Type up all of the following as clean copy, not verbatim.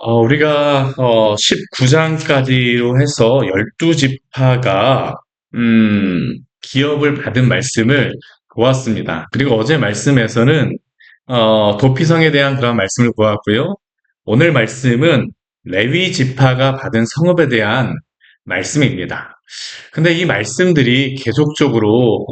우리가 19장까지로 해서 12지파가 기업을 받은 말씀을 보았습니다. 그리고 어제 말씀에서는 도피성에 대한 그런 말씀을 보았고요. 오늘 말씀은 레위 지파가 받은 성읍에 대한 말씀입니다. 근데 이 말씀들이 계속적으로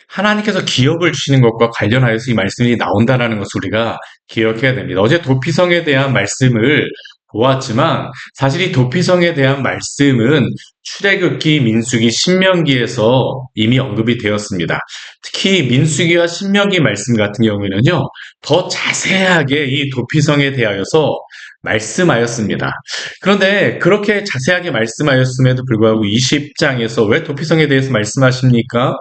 하나님께서 기업을 주시는 것과 관련하여서 이 말씀이 나온다라는 것을 우리가 기억해야 됩니다. 어제 도피성에 대한 말씀을 보았지만 사실 이 도피성에 대한 말씀은 출애굽기, 민수기, 신명기에서 이미 언급이 되었습니다. 특히 민수기와 신명기 말씀 같은 경우에는요, 더 자세하게 이 도피성에 대하여서 말씀하였습니다. 그런데 그렇게 자세하게 말씀하였음에도 불구하고 20장에서 왜 도피성에 대해서 말씀하십니까?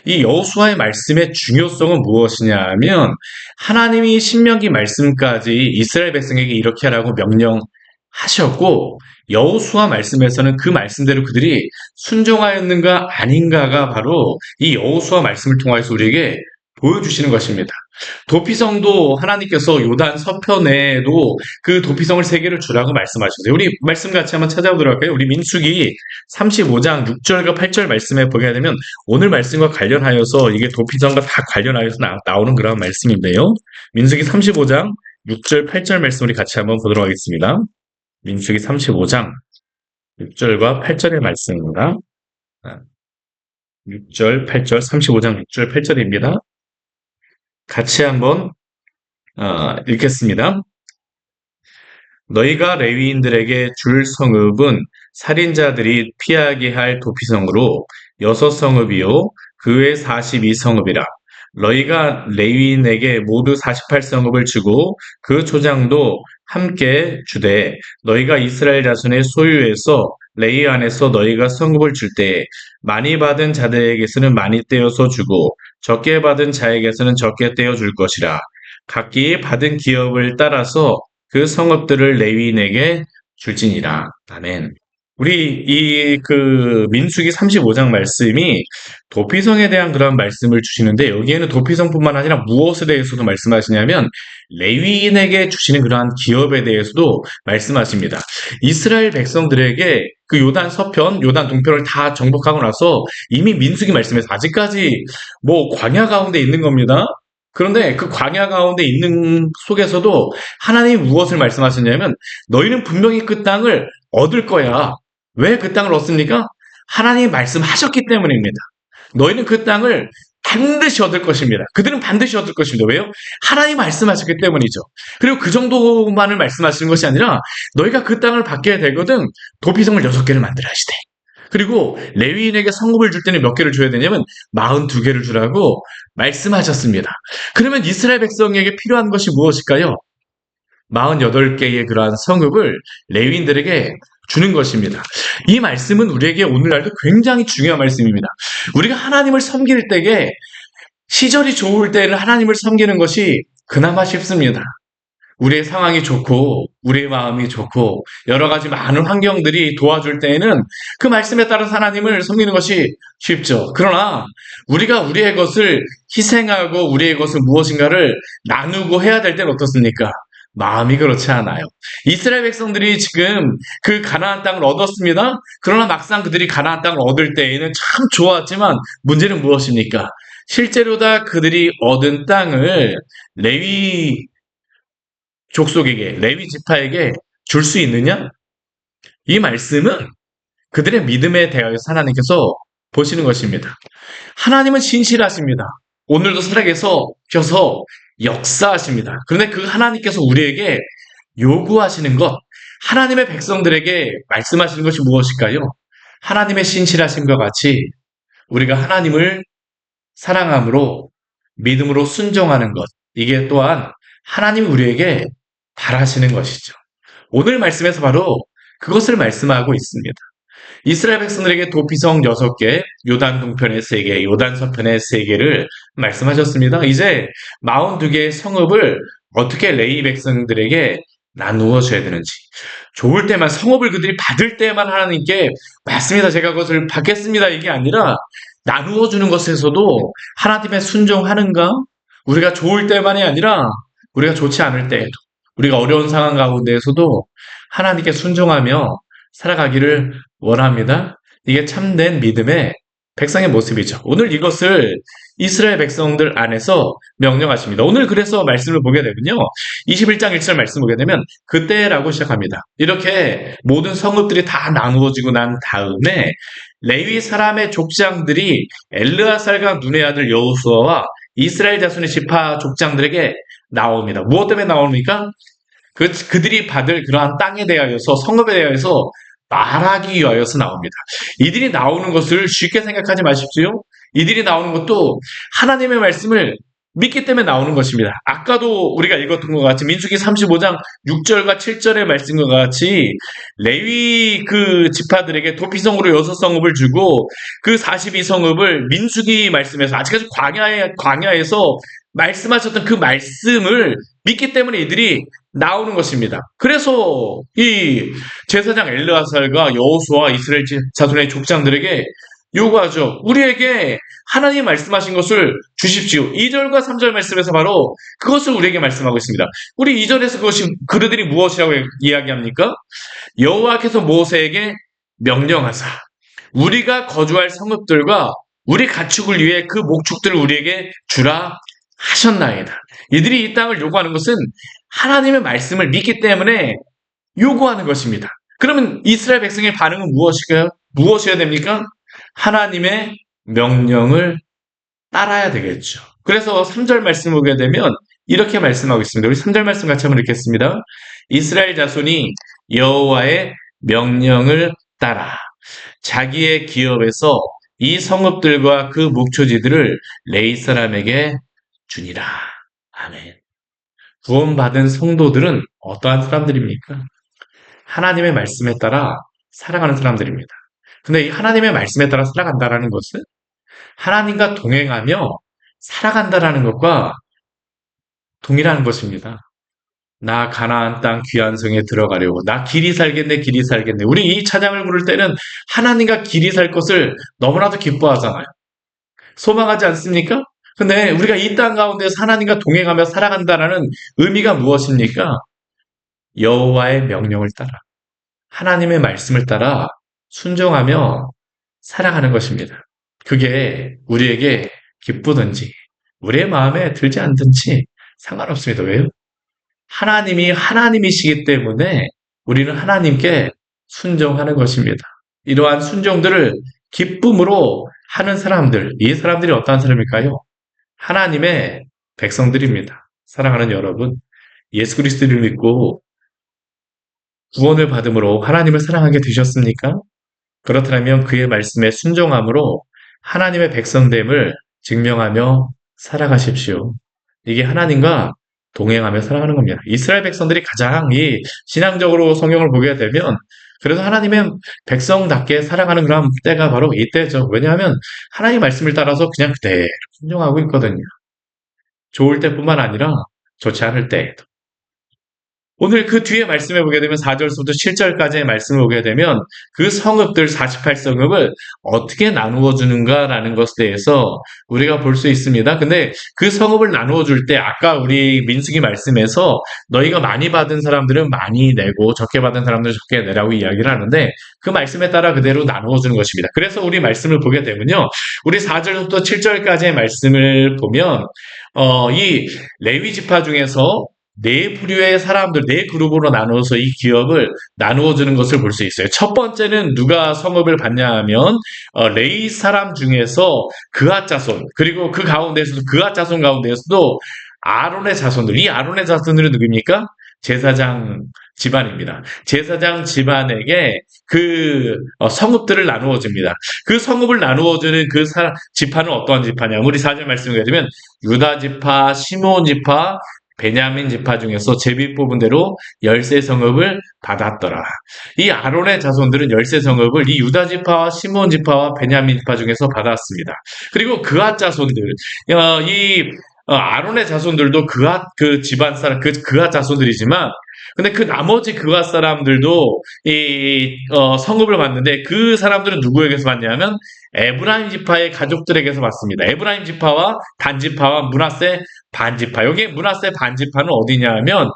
이 여호수아의 말씀의 중요성은 무엇이냐 하면 하나님이 신명기 말씀까지 이스라엘 백성에게 이렇게 하라고 명령하셨고 여호수아 말씀에서는 그 말씀대로 그들이 순종하였는가 아닌가가 바로 이 여호수아 말씀을 통하여서 우리에게 보여주시는 것입니다. 도피성도 하나님께서 요단 서편에도 그 도피성을 세 개를 주라고 말씀하셨어요. 우리 말씀 같이 한번 찾아보도록 할까요? 우리 민수기 35장 6절과 8절 말씀에 보게 되면 오늘 말씀과 관련하여서 이게 도피성과 다 관련하여서 나오는 그런 말씀인데요. 민수기 35장 6절, 8절 말씀 우리 같이 한번 보도록 하겠습니다. 민수기 35장 6절과 8절의 말씀입니다. 6절, 8절, 35장 6절, 8절입니다. 같이 한번 읽겠습니다. 너희가 레위인들에게 줄 성읍은 살인자들이 피하게 할 도피성으로 6성읍이요 그 외 42성읍이라. 너희가 레위인에게 모두 48성읍을 주고 그 초장도 함께 주되 너희가 이스라엘 자손의 소유에서 레위 안에서 너희가 성읍을 줄 때에 많이 받은 자들에게서는 많이 떼어서 주고 적게 받은 자에게서는 적게 떼어 줄 것이라. 각기 받은 기업을 따라서 그 성읍들을 레위인에게 줄지니라. 아멘. 우리 민수기 35장 말씀이 도피성에 대한 그런 말씀을 주시는데 여기에는 도피성뿐만 아니라 무엇에 대해서도 말씀하시냐면 레위인에게 주시는 그러한 기업에 대해서도 말씀하십니다. 이스라엘 백성들에게 그 요단 서편, 요단 동편을 다 정복하고 나서 이미 민수기 말씀에서 아직까지 뭐 광야 가운데 있는 겁니다. 그런데 그 광야 가운데 있는 속에서도 하나님이 무엇을 말씀하셨냐면 너희는 분명히 그 땅을 얻을 거야. 왜 그 땅을 얻습니까? 하나님이 말씀하셨기 때문입니다. 너희는 그 땅을 반드시 얻을 것입니다. 그들은 반드시 얻을 것입니다. 왜요? 하나님이 말씀하셨기 때문이죠. 그리고 그 정도만을 말씀하시는 것이 아니라 너희가 그 땅을 받게 되거든 도피성을 6개를 만들어 하시되 그리고 레위인에게 성읍을 줄 때는 몇 개를 줘야 되냐면 42개를 주라고 말씀하셨습니다. 그러면 이스라엘 백성에게 필요한 것이 무엇일까요? 48개의 그러한 성읍을 레위인들에게 주는 것입니다. 이 말씀은 우리에게 오늘날도 굉장히 중요한 말씀입니다. 우리가 하나님을 섬길 때에 시절이 좋을 때는 하나님을 섬기는 것이 그나마 쉽습니다. 우리의 상황이 좋고 우리의 마음이 좋고 여러 가지 많은 환경들이 도와줄 때에는 그 말씀에 따라서 하나님을 섬기는 것이 쉽죠. 그러나 우리가 우리의 것을 희생하고 우리의 것을 무엇인가를 나누고 해야 될 때는 어떻습니까? 마음이 그렇지 않아요. 이스라엘 백성들이 지금 그 가나안 땅을 얻었습니다. 그러나 막상 그들이 가나안 땅을 얻을 때에는 참 좋았지만 문제는 무엇입니까? 실제로 다 그들이 얻은 땅을 레위 족속에게, 레위 지파에게 줄 수 있느냐? 이 말씀은 그들의 믿음에 대하여서 하나님께서 보시는 것입니다. 하나님은 신실하십니다. 오늘도 살아계셔서 역사하십니다. 그런데 그 하나님께서 우리에게 요구하시는 것, 하나님의 백성들에게 말씀하시는 것이 무엇일까요? 하나님의 신실하심과 같이 우리가 하나님을 사랑함으로 믿음으로 순종하는 것, 이게 또한 하나님이 우리에게 바라시는 것이죠. 오늘 말씀에서 바로 그것을 말씀하고 있습니다. 이스라엘 백성들에게 도피성 6개, 요단 동편의 3개, 요단 서편의 3개를 말씀하셨습니다. 이제 42개의 성읍을 어떻게 레위 백성들에게 나누어 줘야 되는지. 좋을 때만 성읍을 그들이 받을 때만 하나님께 맞습니다. 제가 그것을 받겠습니다. 이게 아니라 나누어 주는 것에서도 하나님의 순종하는가? 우리가 좋을 때만이 아니라 우리가 좋지 않을 때에도 우리가 어려운 상황 가운데에서도 하나님께 순종하며 살아가기를 원합니다. 이게 참된 믿음의 백성의 모습이죠. 오늘 이것을 이스라엘 백성들 안에서 명령하십니다. 오늘 그래서 말씀을 보게 되면요. 21장 1절 말씀 보게 되면 그때라고 시작합니다. 이렇게 모든 성읍들이 다 나누어지고 난 다음에 레위 사람의 족장들이 엘르아살과 눈의 아들 여호수아와 이스라엘 자손의 지파 족장들에게 나옵니다. 무엇 때문에 나옵니까? 그들이 받을 그러한 땅에 대하여서 성읍에 대하여서 말하기 위하여서 나옵니다. 이들이 나오는 것을 쉽게 생각하지 마십시오. 이들이 나오는 것도 하나님의 말씀을 믿기 때문에 나오는 것입니다. 아까도 우리가 읽었던 것 같이 민수기 35장 6절과 7절의 말씀과 같이 레위 그 지파들에게 도피성으로 6성읍을 주고 그 42성읍을 민수기 말씀에서 아직까지 광야에서 말씀하셨던 그 말씀을 믿기 때문에 이들이 나오는 것입니다. 그래서 이 제사장 엘르아살과 여호수아 이스라엘 자손의 족장들에게 요구하죠. 우리에게 하나님 말씀하신 것을 주십시오. 2절과 3절 말씀에서 바로 그것을 우리에게 말씀하고 있습니다. 우리 2절에서 그들이 무엇이라고 이야기합니까? 여호와께서 모세에게 명령하사 우리가 거주할 성읍들과 우리 가축을 위해 그 목축들을 우리에게 주라 하셨나이다. 이들이 이 땅을 요구하는 것은 하나님의 말씀을 믿기 때문에 요구하는 것입니다. 그러면 이스라엘 백성의 반응은 무엇이어야 됩니까? 하나님의 명령을 따라야 되겠죠. 그래서 3절 말씀 보게 되면 이렇게 말씀하고 있습니다. 우리 3절 말씀 같이 한번 읽겠습니다. 이스라엘 자손이 여호와의 명령을 따라 자기의 기업에서 이 성읍들과 그 목초지들을 레위 사람에게 주니라. 아멘. 구원받은 성도들은 어떠한 사람들입니까? 하나님의 말씀에 따라 살아가는 사람들입니다. 근데 이 하나님의 말씀에 따라 살아간다는 것은 하나님과 동행하며 살아간다는 것과 동일한 것입니다. 나 가나안 땅 귀한 성에 들어가려고 나 길이 살겠네. 우리 이 찬양을 부를 때는 하나님과 길이 살 것을 너무나도 기뻐하잖아요. 소망하지 않습니까? 근데 우리가 이 땅 가운데서 하나님과 동행하며 살아간다는 의미가 무엇입니까? 여호와의 명령을 따라 하나님의 말씀을 따라 순종하며 살아가는 것입니다. 그게 우리에게 기쁘든지 우리의 마음에 들지 않든지 상관없습니다. 왜요? 하나님이 하나님이시기 때문에 우리는 하나님께 순종하는 것입니다. 이러한 순종들을 기쁨으로 하는 사람들, 이 사람들이 어떠한 사람일까요? 하나님의 백성들입니다. 사랑하는 여러분, 예수 그리스도를 믿고 구원을 받음으로 하나님을 사랑하게 되셨습니까? 그렇다면 그의 말씀에 순종함으로 하나님의 백성됨을 증명하며 살아가십시오. 이게 하나님과 동행하며 살아가는 겁니다. 이스라엘 백성들이 가장 이 신앙적으로 성경을 보게 되면 그래서 하나님의 백성답게 살아가는 그런 때가 바로 이때죠. 왜냐하면 하나님의 말씀을 따라서 그냥 그대로 순종하고 있거든요. 좋을 때뿐만 아니라 좋지 않을 때에도. 오늘 그 뒤에 말씀해 보게 되면 4절부터 7절까지의 말씀을 보게 되면 그 성읍들 48성읍을 어떻게 나누어 주는가라는 것에 대해서 우리가 볼 수 있습니다. 근데 그 성읍을 나누어 줄 때 아까 우리 민수기 말씀에서 너희가 많이 받은 사람들은 많이 내고 적게 받은 사람들은 적게 내라고 이야기를 하는데 그 말씀에 따라 그대로 나누어 주는 것입니다. 그래서 우리 말씀을 보게 되면요. 우리 4절부터 7절까지의 말씀을 보면 이 레위 지파 중에서 네 부류의 사람들, 네 그룹으로 나누어서 이 기업을 나누어 주는 것을 볼 수 있어요. 첫 번째는 누가 성읍을 받냐 하면 레위 사람 중에서 그앗 자손, 그리고 그 가운데서도 그앗 자손 가운데서도 아론의 자손들, 이 아론의 자손들은 누구입니까? 제사장 집안입니다. 제사장 집안에게 그 성읍들을 나누어 줍니다. 그 성읍을 나누어 주는 그 지파는 어떠한 지파냐? 우리 4절 말씀을 드리면 유다 지파, 시므온 지파, 베냐민 지파 중에서 제비 뽑은 대로 13성읍을 받았더라. 이 아론의 자손들은 13성읍을 이 유다 지파와 시므온 지파와 베냐민 지파 중에서 받았습니다. 그리고 그앗 자손들, 아론의 자손들도 그 집안 사람, 그앗 자손들이지만 근데 그 나머지 그앗 사람들도 성읍을 받는데 그 사람들은 누구에게서 받냐면 에브라임 지파의 가족들에게서 받습니다. 에브라임 지파와 단 지파와 므낫세 반지파. 여기 므낫세 반지파는 어디냐 하면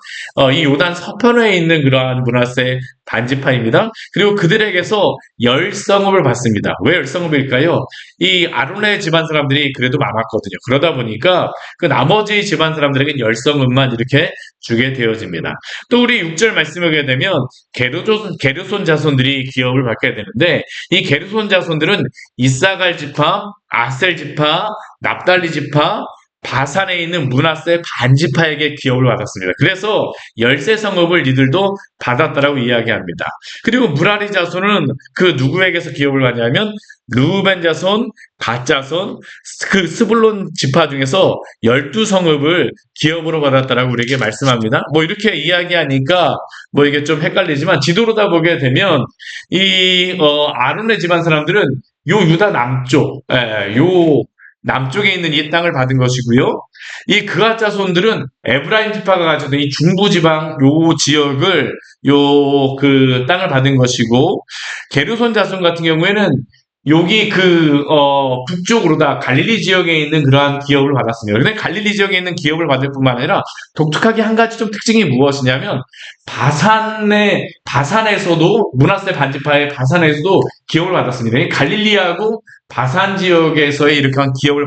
이 요단 서편에 있는 그러한 므낫세 반지파입니다. 그리고 그들에게서 열성읍을 받습니다. 왜 열성읍일까요? 이 아론의 집안 사람들이 그래도 많았거든요. 그러다 보니까 그 나머지 집안 사람들에게 열성읍만 이렇게 주게 되어집니다. 또 우리 6절 말씀을 보게 되면 게르손 자손들이 기업을 받게 되는데 이 게르손 자손들은 이사갈 지파, 아셀 지파, 납달리 지파, 바산에 있는 므낫세 반지파에게 기업을 받았습니다. 그래서 열세 성읍을 이들도 받았다라고 이야기합니다. 그리고 무라리 자손은 그 누구에게서 기업을 받냐면 르우벤 자손, 갓 자손, 그 스불론 지파 중에서 12성읍을 기업으로 받았다라고 우리에게 말씀합니다. 뭐 이렇게 이야기하니까 뭐 이게 좀 헷갈리지만 지도로다 보게 되면 이 아론의 집안 사람들은 요 유다 남쪽, 요 남쪽에 있는 이 땅을 받은 것이고요. 이 그앗 자손들은 에브라임 지파가 가졌던 이 중부 지방 요 지역을 요 그 땅을 받은 것이고 게르손 자손 같은 경우에는 여기 북쪽으로다 갈릴리 지역에 있는 그러한 기업을 받았습니다. 근데 갈릴리 지역에 있는 기업을 받을 뿐만 아니라 독특하게 한 가지 좀 특징이 무엇이냐면 바산에서도 므낫세 반지파의 바산에서도 기업을 받았습니다. 갈릴리하고 바산 지역에서의 이렇게 한 기업을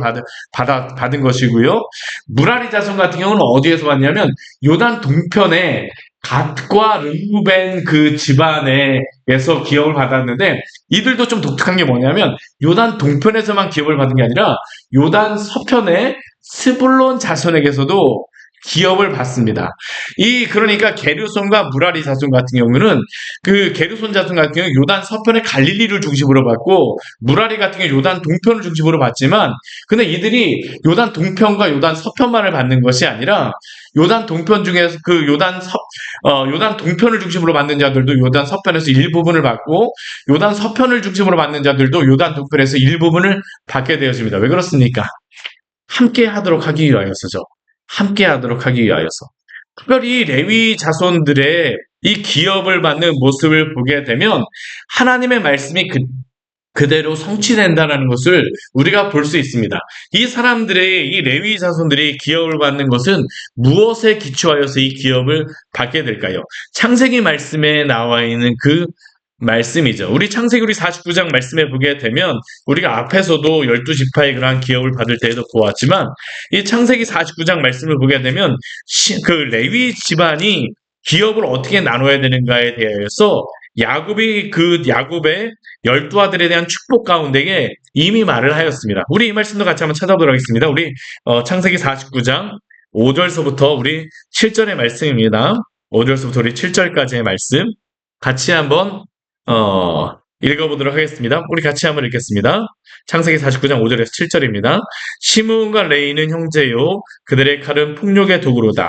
받은 것이고요. 무라리 자손 같은 경우는 어디에서 받냐면 요단 동편에 갓과 르우벤 그 집안에서 기업을 받았는데 이들도 좀 독특한 게 뭐냐면 요단 동편에서만 기업을 받은 게 아니라 요단 서편에 스불론 자손에게서도 기업을 받습니다. 그러니까 게르손과 무라리 자손 같은 경우는 그 게르손 자손 같은 경우 요단 서편의 갈릴리를 중심으로 받고 무라리 같은 경우 요단 동편을 중심으로 받지만 근데 이들이 요단 동편과 요단 서편만을 받는 것이 아니라 요단 동편 중에서 요단 동편을 중심으로 받는 자들도 요단 서편에서 일부분을 받고 요단 서편을 중심으로 받는 자들도 요단 동편에서 일부분을 받게 되어집니다. 왜 그렇습니까? 함께 하도록 하기 위하여서죠. 함께 하도록 하기 위하여서. 특별히 레위 자손들의 이 기업을 받는 모습을 보게 되면 하나님의 말씀이 그대로 성취된다는 것을 우리가 볼 수 있습니다. 이 사람들의 이 레위 자손들이 기업을 받는 것은 무엇에 기초하여서 이 기업을 받게 될까요? 창세기 말씀에 나와 있는 그 말씀이죠. 우리 창세기 49장 말씀에 보게 되면 우리가 앞에서도 12지파의 그러한 기업을 받을 때에도 보았지만 이 창세기 49장 말씀을 보게 되면 그 레위 집안이 기업을 어떻게 나눠야 되는가에 대해서 야곱의 12아들에 대한 축복 가운데에 이미 말을 하였습니다. 우리 이 말씀도 같이 한번 찾아보도록 하겠습니다. 우리 창세기 49장 5절서부터 우리 7절의 말씀입니다. 5절서부터 우리 7절까지의 말씀 같이 한번 읽어보도록 하겠습니다. 우리 같이 한번 읽겠습니다. 창세기 49장 5절에서 7절입니다. 시므온과 레이는 형제요 그들의 칼은 폭력의 도구로다.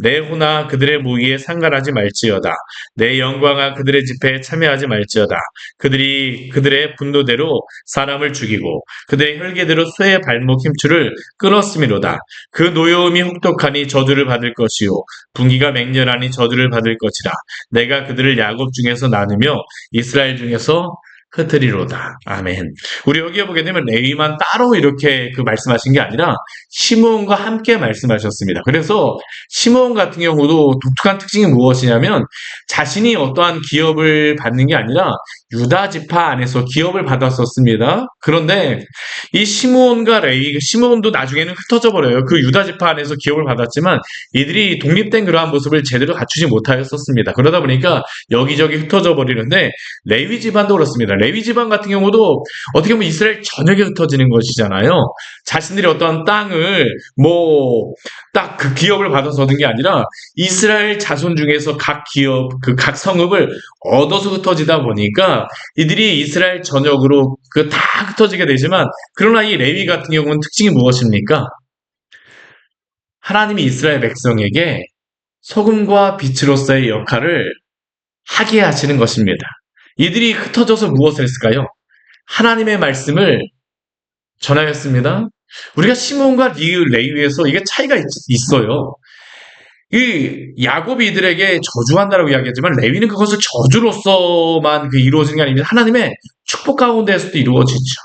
내 호나 그들의 모의에 상관하지 말지어다. 내 영광아 그들의 집회에 참여하지 말지어다. 그들이 그들의 분노대로 사람을 죽이고 그들의 혈기대로 쇠의 발목 힘줄을 끊었음이로다. 그 노여움이 혹독하니 저주를 받을 것이요 분기가 맹렬하니 저주를 받을 것이라. 내가 그들을 야곱 중에서 나누며 이스라엘 중에서 흩으리로다. 아멘. 우리 여기에 보게 되면 레위만 따로 이렇게 말씀하신 게 아니라 시므온과 함께 말씀하셨습니다. 그래서 시므온 같은 경우도 독특한 특징이 무엇이냐면 자신이 어떠한 기업을 받는 게 아니라 유다 지파 안에서 기업을 받았었습니다. 그런데 이 시므온과 레위, 시므온도 나중에는 흩어져 버려요. 그 유다 지파 안에서 기업을 받았지만 이들이 독립된 그러한 모습을 제대로 갖추지 못하였었습니다. 그러다 보니까 여기저기 흩어져 버리는데 레위 집안도 그렇습니다. 레위 집안 같은 경우도 어떻게 보면 이스라엘 전역에 흩어지는 것이잖아요. 자신들이 어떠한 땅을 딱 그 기업을 받아서 얻은 게 아니라 이스라엘 자손 중에서 각 기업, 각 성읍을 얻어서 흩어지다 보니까 이들이 이스라엘 전역으로 다 흩어지게 되지만 그러나 이 레위 같은 경우는 특징이 무엇입니까? 하나님이 이스라엘 백성에게 소금과 빛으로서의 역할을 하게 하시는 것입니다. 이들이 흩어져서 무엇을 했을까요? 하나님의 말씀을 전하였습니다. 우리가 시므온과 레위에서 이게 차이가 있어요. 이 야곱이 이들에게 저주한다라고 이야기하지만 레위는 그것을 저주로서만 이루어지는 게 아닙니다. 하나님의 축복 가운데에서도 이루어지죠.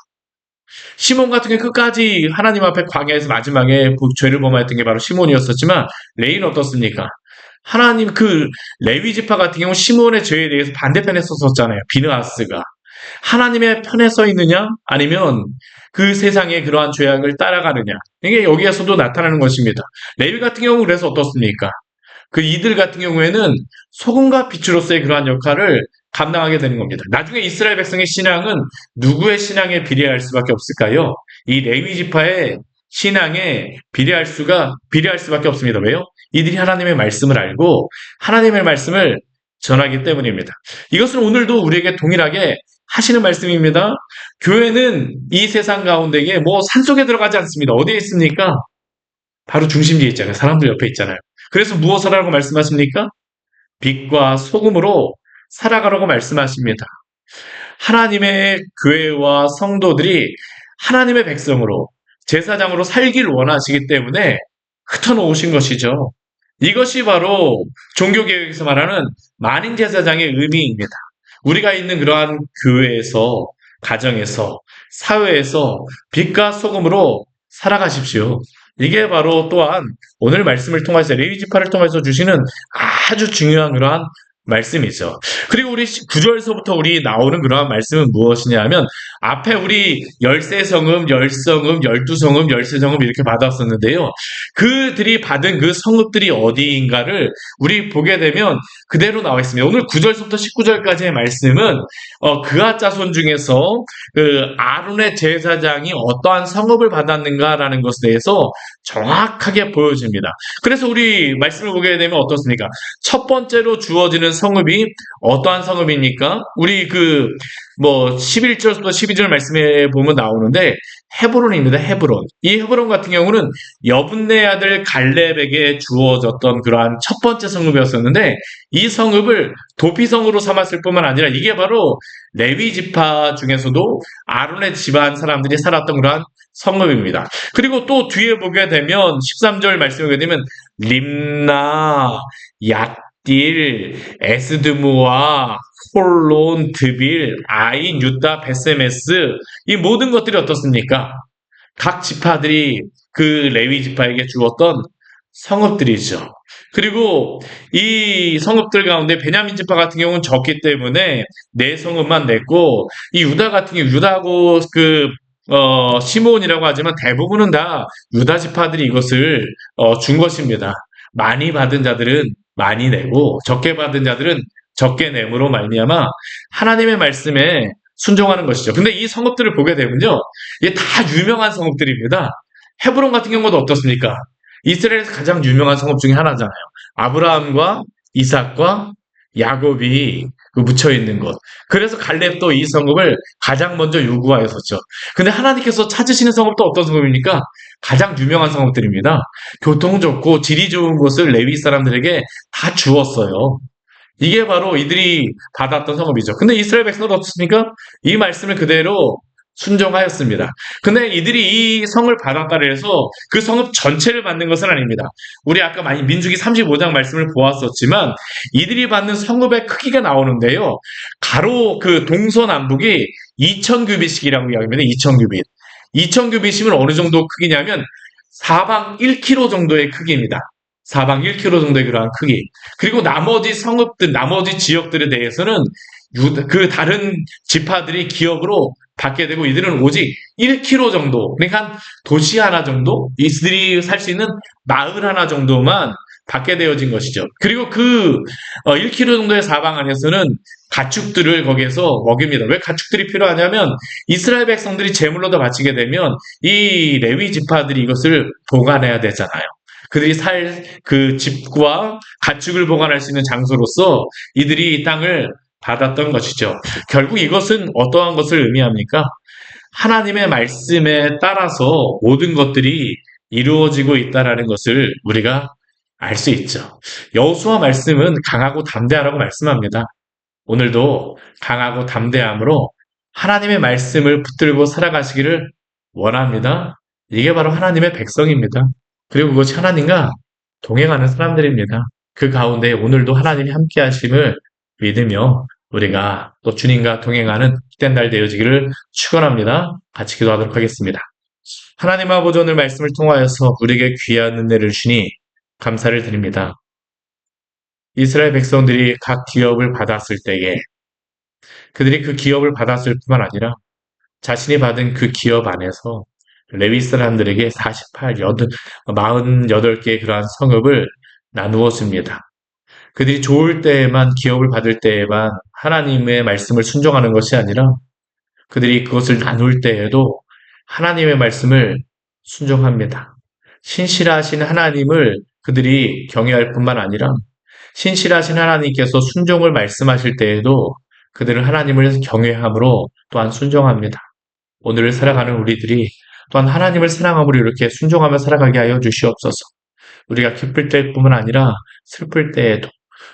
시몬 같은 게 끝까지 하나님 앞에 광야에서 마지막에 죄를 범하였던 게 바로 시몬이었었지만 레위는 어떻습니까? 하나님 그 레위 지파 같은 경우 시몬의 죄에 대해서 반대편에 섰었잖아요. 비느하스가. 하나님의 편에 서 있느냐? 아니면 그 세상의 그러한 죄악을 따라가느냐? 이게 여기에서도 나타나는 것입니다. 레위 같은 경우 그래서 어떻습니까? 그 이들 같은 경우에는 소금과 빛으로서의 그러한 역할을 감당하게 되는 겁니다. 나중에 이스라엘 백성의 신앙은 누구의 신앙에 비례할 수밖에 없을까요? 이 레위 지파의 신앙에 비례할 수밖에 없습니다. 왜요? 이들이 하나님의 말씀을 알고 하나님의 말씀을 전하기 때문입니다. 이것은 오늘도 우리에게 동일하게 하시는 말씀입니다. 교회는 이 세상 가운데에 뭐 산속에 들어가지 않습니다. 어디에 있습니까? 바로 중심지에 있잖아요. 사람들 옆에 있잖아요. 그래서 무엇을 하라고 말씀하십니까? 빛과 소금으로 살아가라고 말씀하십니다. 하나님의 교회와 성도들이 하나님의 백성으로 제사장으로 살길 원하시기 때문에 흩어놓으신 것이죠. 이것이 바로 종교개혁에서 말하는 만인 제사장의 의미입니다. 우리가 있는 그러한 교회에서, 가정에서, 사회에서 빛과 소금으로 살아가십시오. 이게 바로 또한 오늘 말씀을 통해서 레위 지파를 통해서 주시는 아주 중요한 그러한 말씀이죠. 그리고 우리 9절서부터 우리 나오는 그러한 말씀은 무엇이냐 하면 앞에 우리 13성읍, 10성읍, 12성읍, 13성읍 이렇게 받았었는데요. 그들이 받은 그 성읍들이 어디인가를 우리 보게 되면 그대로 나와 있습니다. 오늘 9절서부터 19절까지의 말씀은 그앗 자손 중에서 그 아론의 제사장이 어떠한 성읍을 받았는가라는 것에 대해서 정확하게 보여집니다. 그래서 우리 말씀을 보게 되면 어떻습니까? 첫 번째로 주어지는 성읍이 어떠한 성읍입니까? 우리 11절부터 12절 말씀에 보면 나오는데 헤브론입니다. 헤브론. 이 헤브론 같은 경우는 여분네 아들 갈렙에게 주어졌던 그러한 첫 번째 성읍이었었는데 이 성읍을 도피성으로 삼았을 뿐만 아니라 이게 바로 레위 지파 중에서도 아론의 집안 사람들이 살았던 그러한 성읍입니다. 그리고 또 뒤에 보게 되면 13절 말씀을 보게 되면 림나, 얏딜, 에스드무와 홀론, 드빌, 아인, 유다, 베세메스 이 모든 것들이 어떻습니까? 각 지파들이 그 레위 지파에게 주었던 성읍들이죠. 그리고 이 성읍들 가운데 베냐민 지파 같은 경우는 적기 때문에 네 성읍만 냈고 이 유다 같은 경우 유다하고 시몬이라고 하지만 대부분은 다 유다 지파들이 이것을 준 것입니다. 많이 받은 자들은 많이 내고 적게 받은 자들은 적게 내므로 말미암아 하나님의 말씀에 순종하는 것이죠. 근데 이 성읍들을 보게 되면요, 이게 다 유명한 성읍들입니다. 헤브론 같은 경우도 어떻습니까? 이스라엘에서 가장 유명한 성읍 중에 하나잖아요. 아브라함과 이삭과 야곱이 묻혀 있는 곳. 그래서 갈렙도 이 성읍을 가장 먼저 요구하였었죠. 근데 하나님께서 찾으시는 성읍도 어떤 성읍입니까? 가장 유명한 성읍들입니다. 교통 좋고 질이 좋은 곳을 레위 사람들에게 다 주었어요. 이게 바로 이들이 받았던 성읍이죠. 근데 이스라엘 백성은 어떻습니까? 이 말씀을 그대로 순종하였습니다. 근데 이들이 이 성을 받았다고 해서 그 성읍 전체를 받는 것은 아닙니다. 우리 아까 많이 민수기 35장 말씀을 보았었지만 이들이 받는 성읍의 크기가 나오는데요. 가로 그 동서남북이 2000규빗씩이라고 이야기합니다. 2000규빗. 2000규빗이면 어느 정도 크기냐면 사방 1km 정도의 크기입니다. 사방 1km 정도의 그러한 크기. 그리고 나머지 성읍들, 나머지 지역들에 대해서는 그 다른 지파들이 기업으로 받게 되고 이들은 오직 1km 정도, 그러니까 한 도시 하나 정도, 이들이 살 수 있는 마을 하나 정도만 받게 되어진 것이죠. 그리고 그 1km 정도의 사방 안에서는 가축들을 거기에서 먹입니다. 왜 가축들이 필요하냐면 이스라엘 백성들이 제물로 다 바치게 되면 이 레위 지파들이 이것을 보관해야 되잖아요. 그들이 살 그 집과 가축을 보관할 수 있는 장소로서 이들이 이 땅을 받았던 것이죠. 결국 이것은 어떠한 것을 의미합니까? 하나님의 말씀에 따라서 모든 것들이 이루어지고 있다는 것을 우리가 알 수 있죠. 여호수아 말씀은 강하고 담대하라고 말씀합니다. 오늘도 강하고 담대함으로 하나님의 말씀을 붙들고 살아가시기를 원합니다. 이게 바로 하나님의 백성입니다. 그리고 그것이 하나님과 동행하는 사람들입니다. 그 가운데 오늘도 하나님이 함께 하심을 믿으며 우리가 또 주님과 동행하는 복된 날 되어지기를 축원합니다. 같이 기도하도록 하겠습니다. 하나님 아버지 오늘 말씀을 통하여서 우리에게 귀한 은혜를 주니 감사를 드립니다. 이스라엘 백성들이 각 기업을 받았을 때에 그들이 그 기업을 받았을 뿐만 아니라 자신이 받은 그 기업 안에서 레위 사람들에게 48개의 그러한 성읍을 나누어 줍니다. 그들이 좋을 때에만 기업을 받을 때에만 하나님의 말씀을 순종하는 것이 아니라 그들이 그것을 나눌 때에도 하나님의 말씀을 순종합니다. 신실하신 하나님을 그들이 경외할 뿐만 아니라 신실하신 하나님께서 순종을 말씀하실 때에도 그들은 하나님을 경외함으로 또한 순종합니다. 오늘을 살아가는 우리들이 또한 하나님을 사랑함으로 이렇게 순종하며 살아가게 하여 주시옵소서. 우리가 기쁠 때뿐만 아니라 슬플 때에도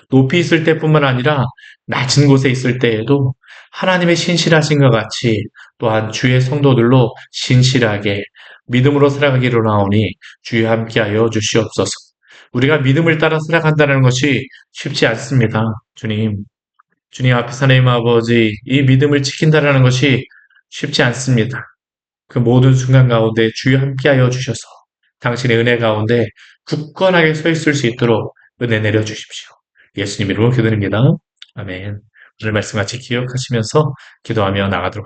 높이 있을 때뿐만 아니라 낮은 곳에 있을 때에도 하나님의 신실하신과 같이 또한 주의 성도들로 신실하게 믿음으로 살아가기로 나오니 주여 함께하여 주시옵소서. 우리가 믿음을 따라 살아간다는 것이 쉽지 않습니다. 주님 앞에 하나님 아버지 이 믿음을 지킨다는 것이 쉽지 않습니다. 그 모든 순간 가운데 주여 함께하여 주셔서 당신의 은혜 가운데 굳건하게 서 있을 수 있도록 은혜 내려 주십시오. 예수님 이름으로 기도드립니다. 아멘. 오늘 말씀 같이 기억하시면서 기도하며 나가도록